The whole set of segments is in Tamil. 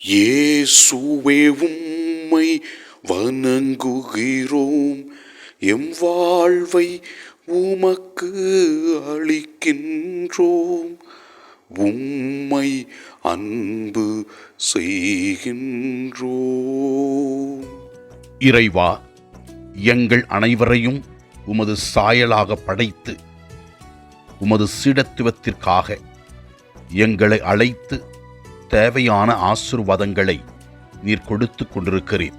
இயேசுவே உம்மை வணங்குகிறோம், எம் வாழ்வை உமக்கு அளிக்கின்றோம், உம்மை அன்பு செய்கின்றோம். இறைவா, எங்கள் அனைவரையும் உமது சாயலாக படைத்து உமது சீடத்துவத்திற்காக எங்களை அழைத்து தேவையான ஆசீர்வாதங்களை நீர் கொடுத்து கொண்டிருக்கிறீர்.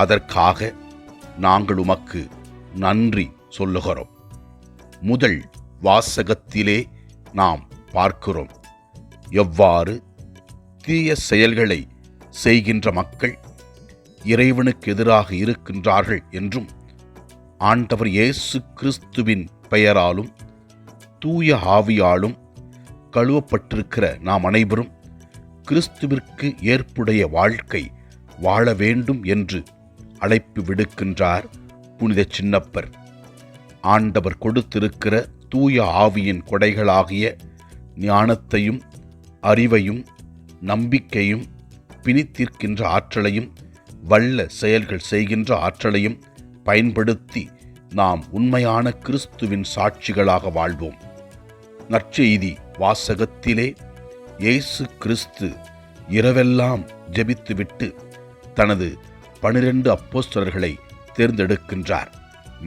அதற்காக நாங்கள் உமக்கு நன்றி சொல்லுகிறோம். முதல் வாசகத்திலே நாம் பார்க்கிறோம் எவ்வாறு தீய செயல்களை செய்கின்ற மக்கள் இறைவனுக்கு எதிராக இருக்கின்றார்கள் என்றும், ஆண்டவர் இயேசு கிறிஸ்துவின் பெயராலும் தூய ஆவியாலும் கழுவப்பட்டிருக்கிற நாம் அனைவரும் கிறிஸ்துவிற்கு ஏற்புடைய வாழ்க்கை வாழ வேண்டும் என்று அழைப்பு விடுக்கின்றார் புனித சின்னப்பர். ஆண்டவர் கொடுத்திருக்கிற தூய ஆவியின் கொடைகளாகிய ஞானத்தையும் அறிவையும் நம்பிக்கையும் பிணித்தீர்க்கின்ற ஆற்றலையும் வல்ல செயல்கள் செய்கின்ற ஆற்றலையும் பயன்படுத்தி நாம் உண்மையான கிறிஸ்துவின் சாட்சிகளாக வாழ்வோம். நற்செய்தி வாசகத்திலே இயேசு கிறிஸ்து இரவெல்லாம் ஜெபித்துவிட்டு தனது 12 அப்போஸ்தலர்களை தேர்ந்தெடுக்கின்றார்.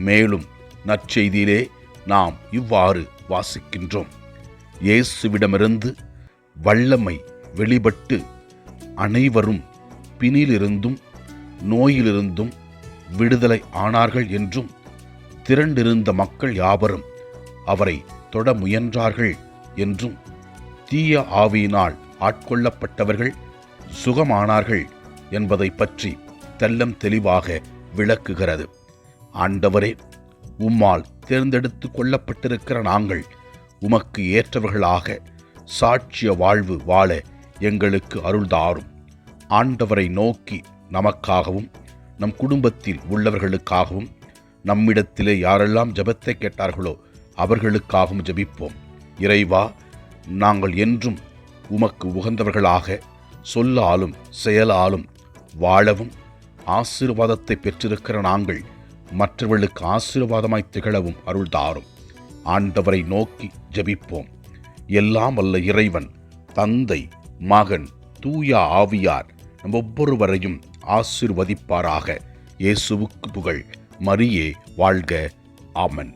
மேலும் நற்செய்தியிலே நாம் இவ்வாறு வாசிக்கின்றோம்: இயேசுவிடமிருந்து வல்லமை வெளிப்பட்டு அனைவரும் பிணியிலிருந்தும் நோயிலிருந்தும் விடுதலை ஆனார்கள் என்றும், திரண்டிருந்த மக்கள் யாவரும் அவரை தொட முயன்றார்கள் என்றும், தீய ஆவியினால் ஆட்கொள்ளப்பட்டவர்கள் சுகமானார்கள் என்பதை பற்றி தெல்லம் தெளிவாக விளக்குகிறது. ஆண்டவரே, உம்மால் தேர்ந்தெடுத்து கொள்ளப்பட்டிருக்கிற நாங்கள் உமக்கு ஏற்றவர்களாக சாட்சிய வாழ்வு வாழ எங்களுக்கு அருள்தாரும். ஆண்டவரை நோக்கி நமக்காகவும் நம் குடும்பத்தில் உள்ளவர்களுக்காகவும் நம்மிடத்திலே யாரெல்லாம் ஜெபத்தை கேட்டார்களோ அவர்களுக்காகவும் ஜெபிப்போம். இறைவா, நாங்கள் என்றும் உமக்கு உகந்தவர்களாக சொல்லாலும் செயலாலும் வாழவும், ஆசீர்வாதத்தை பெற்றிருக்கிற நாங்கள் மற்றவர்களுக்கு ஆசீர்வாதமாய் திகழவும் அருள்தாரும். ஆண்டவரை நோக்கி ஜெபிப்போம். எல்லாம் வல்ல இறைவன், தந்தை, மகன், தூய ஆவியார் நம் ஒவ்வொருவரையும் ஆசீர்வதிப்பாராக. இயேசுவுக்கு புகழ். மரியே வாழ்க. ஆமென்.